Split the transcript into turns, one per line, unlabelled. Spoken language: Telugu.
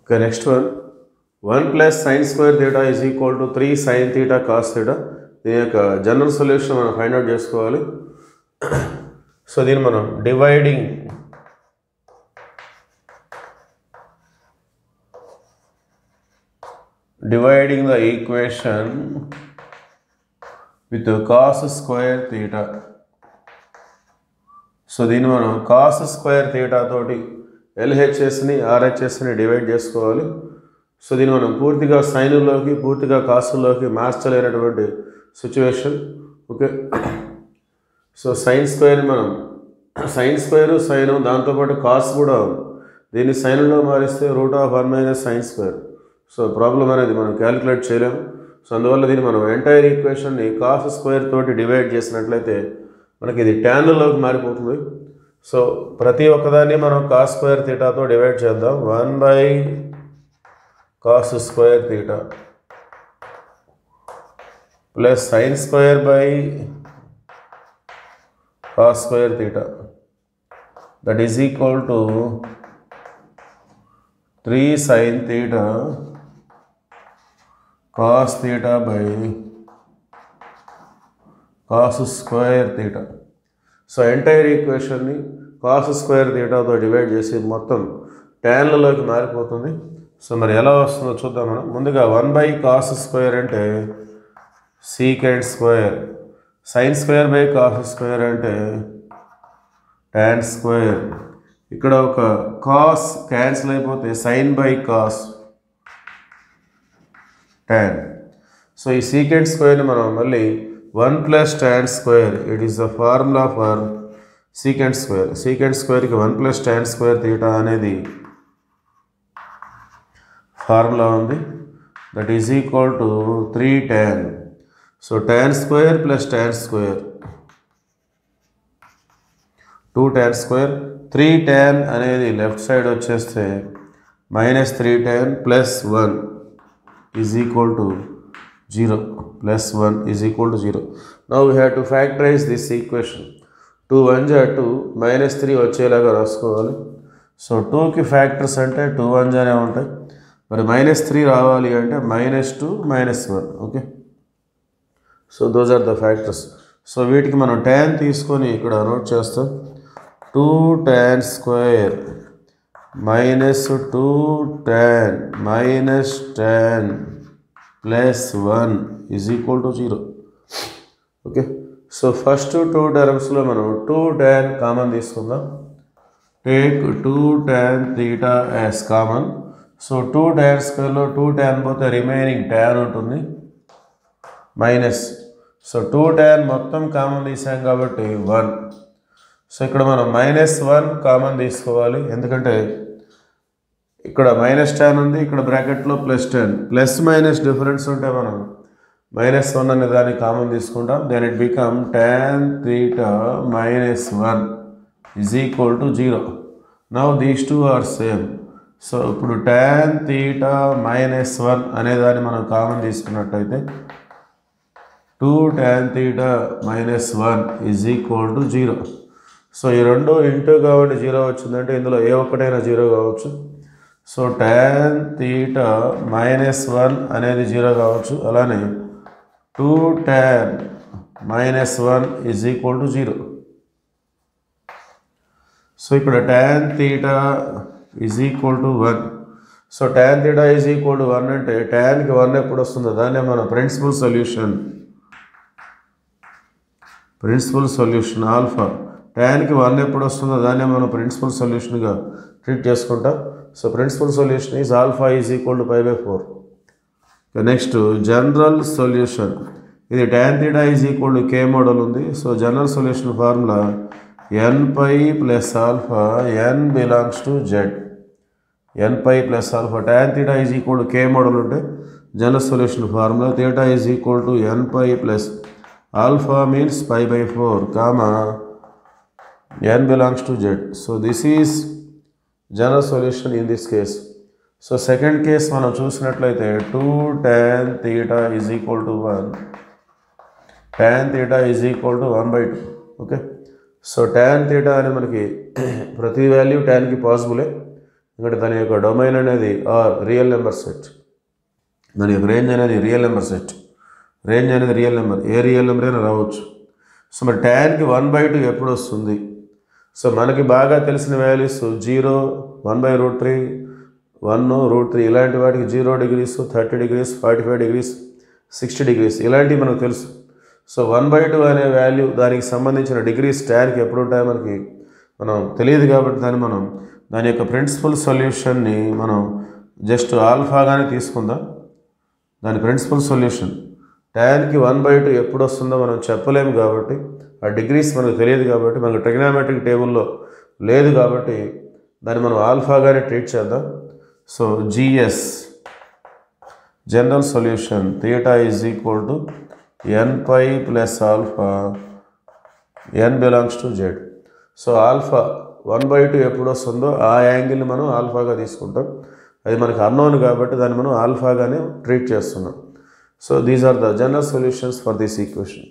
Okay, next one. 1 plus sin square theta is equal to 3 sin theta cos theta. దీని యొక్క జనరల్ సొల్యూషన్ మనం ఫైండ్ అవుట్ చేసుకోవాలి. సో దీన్ని మనం dividing the equation with cos square theta. So దీన్ని మనం cos square theta తోటి LHSని RHSని డివైడ్ చేసుకోవాలి. సో దీన్ని మనం పూర్తిగా సైన్లోకి పూర్తిగా కాసుల్లోకి మార్చలేనటువంటి సిచ్యువేషన్. ఓకే, సో సైన్ స్క్వేర్ని మనం సైన్ స్క్వేర్ సైన్ దాంతోపాటు కాస్ కూడా దీన్ని సైన్లో మారిస్తే √1 - sin స్క్వేర్. సో ప్రాబ్లం అనేది మనం క్యాలిక్యులేట్ చేయలేము. సో అందువల్ల దీన్ని మనం ఎంటైర్ ఈక్వేషన్ని కాస్ స్క్వేర్ తోటి డివైడ్ చేసినట్లయితే మనకి ఇది ట్యాన్లోకి మారిపోతుంది. సో ప్రతి ఒక్కదాన్ని మనం కాస్ స్క్వేర్ థీటాతో డివైడ్ చేద్దాం. 1/cos square theta plus sin square by cos square theta, that is equal to 3 sin theta cos theta by cos square theta. So entire ఈక్వేషన్ని కాస్ స్క్వేర్ థీటాతో డివైడ్ చేసి మొత్తం ట్యాన్లలోకి మారిపోతుంది. సో మరి ఎలా వస్తుందో చూద్దాం మనం. ముందుగా 1/cos స్క్వేర్ అంటే secant square, sine square by cos square అంటే tan స్క్వేర్. ఇక్కడ ఒక కాస్ క్యాన్సిల్ అయిపోతే sine by cos tan. So ఈ సీకెండ్ స్క్వేర్ని మనం మళ్ళీ 1 + tan square, it is the formula for secant square. Secant స్క్వేర్కి 1 + tan స్క్వేర్ థీటా అనేది ఫార్ములా ఉంది. That is equal to 3 tan. So tan square plus tan square 2 tan square. 3 tan అనేది లెఫ్ట్ సైడ్ వచ్చేస్తే -3 tan + 1 is equal to 0 + 1 is equal to 0. Now we have to factorise this equation. 2 1 = 2, -3 వచ్చేలాగా రాసుకోవాలి. సో 2కి ఫ్యాక్టర్స్ అంటే 2 1 అనే ఉంటాయి. మరి -3 రావాలి అంటే -2 -1. Okay, so those are the factors. So వీటికి మనం tan తీసుకొని ఇక్కడ నోట్ చేస్తాం. 2 tan square -2 tan -tan + 1 is equal to 0. Okay, so first 2 టర్మ్స్లో మనం 2 tan కామన్ తీసుకుందాం. Take 2 tan theta as common. So 2 tan స్క్వేర్లో 2 tan పోతే రిమైనింగ్ tan ఉంటుంది మైనస్. సో 2 tan మొత్తం కామన్ తీసాం కాబట్టి 1. సో ఇక్కడ మనం -1 కామన్ తీసుకోవాలి, ఎందుకంటే ఇక్కడ -tan ఉంది, ఇక్కడ బ్రాకెట్లో +10. ప్లస్ మైనస్ డిఫరెన్స్ ఉంటే మనం -1 అనే దాన్ని కామన్ తీసుకుంటాం. Then it become tan theta -1 is equal to 0. Now these two are same. So ఇప్పుడు tan theta -1 అనేదాన్ని మనం కామన్ తీసుకున్నట్టయితే 2 tan theta -1 is equal to 0. So ఈ రెండు ఇంటూ కాబట్టి 0 వచ్చిందంటే ఇందులో ఏ ఒక్కటైనా 0 కావచ్చు. సో tan theta -1 అనేది 0 కావచ్చు. అలానే 2 tan -1 is equal to 0. So ఇక్కడ tan theta is equal to 1. So tan theta is equal to 1 అంటే ట్యాన్కి 1 ఎప్పుడు వస్తుందో దాన్నే మనం ప్రిన్సిపల్ సొల్యూషన్ ఆల్ఫా. ట్యాన్కి 1 ఎప్పుడు వస్తుందో దాన్నే మనం ప్రిన్సిపల్ సొల్యూషన్గా ట్రీట్ చేసుకుంటాం. So principal solution is alpha is equal to π/4. Next general solution. ఇది tan theta is equal to K model ఉంది. So general solution formula nπ + alpha, n belongs to z. nπ + alpha. tan theta is equal to K model ఉంటే general solution formula theta is equal to nπ + alpha means π/4 comma n belongs to z. So this is general solution in this case. So second case మనం చూసినట్లయితే 2 tan theta is equal to 1, tan theta is equal to 1/2. Okay, so tan theta అని మనకి ప్రతి వాల్యూ ట్యాన్కి పాసిబులే, ఎందుకంటే దాని యొక్క డొమైన్ అనేది రియల్ నెంబర్ సెట్, దాని యొక్క రేంజ్ అనేది రియల్ నెంబర్ సెట్. రేంజ్ అనేది రియల్ నెంబర్, ఏ రియల్ నెంబర్ అయినా రావచ్చు. సో మరి ట్యాన్కి 1/2 ఎప్పుడు వస్తుంది? సో మనకి బాగా తెలిసిన వాల్యూస్ 0, 1/√3, 1√3 ఇలాంటి వాటికి 0 degrees, 30 degrees, 45 degrees, 60 degrees ఇలాంటివి మనకు తెలుసు. సో 1/2 అనే వాల్యూ దానికి సంబంధించిన డిగ్రీస్ ట్యాన్కి ఎప్పుడు ఉంటాయో మనం తెలియదు కాబట్టి దాని యొక్క ప్రిన్సిపల్ సొల్యూషన్ని మనం జస్ట్ ఆల్ఫాగానే తీసుకుందాం. దాని ప్రిన్సిపల్ సొల్యూషన్ ట్యాన్కి 1/2 ఎప్పుడు వస్తుందో మనం చెప్పలేము కాబట్టి, ఆ డిగ్రీస్ మనకు తెలియదు కాబట్టి, మనకు ట్రిగ్నామెట్రిక్ టేబుల్లో లేదు కాబట్టి దాన్ని మనం ఆల్ఫాగానే ట్రీట్ చేద్దాం. So GS general solution theta is equal to n π plus alpha n belongs to Z. So alpha 1/2 ఎప్పుడు వస్తుందో ఆ యాంగిల్ని మనం ఆల్ఫాగా తీసుకుంటాం. అది మనకు అన్నోన్ కాబట్టి దాన్ని మనం ఆల్ఫాగానే ట్రీట్ చేస్తున్నాం. So these are the general solutions for this equation.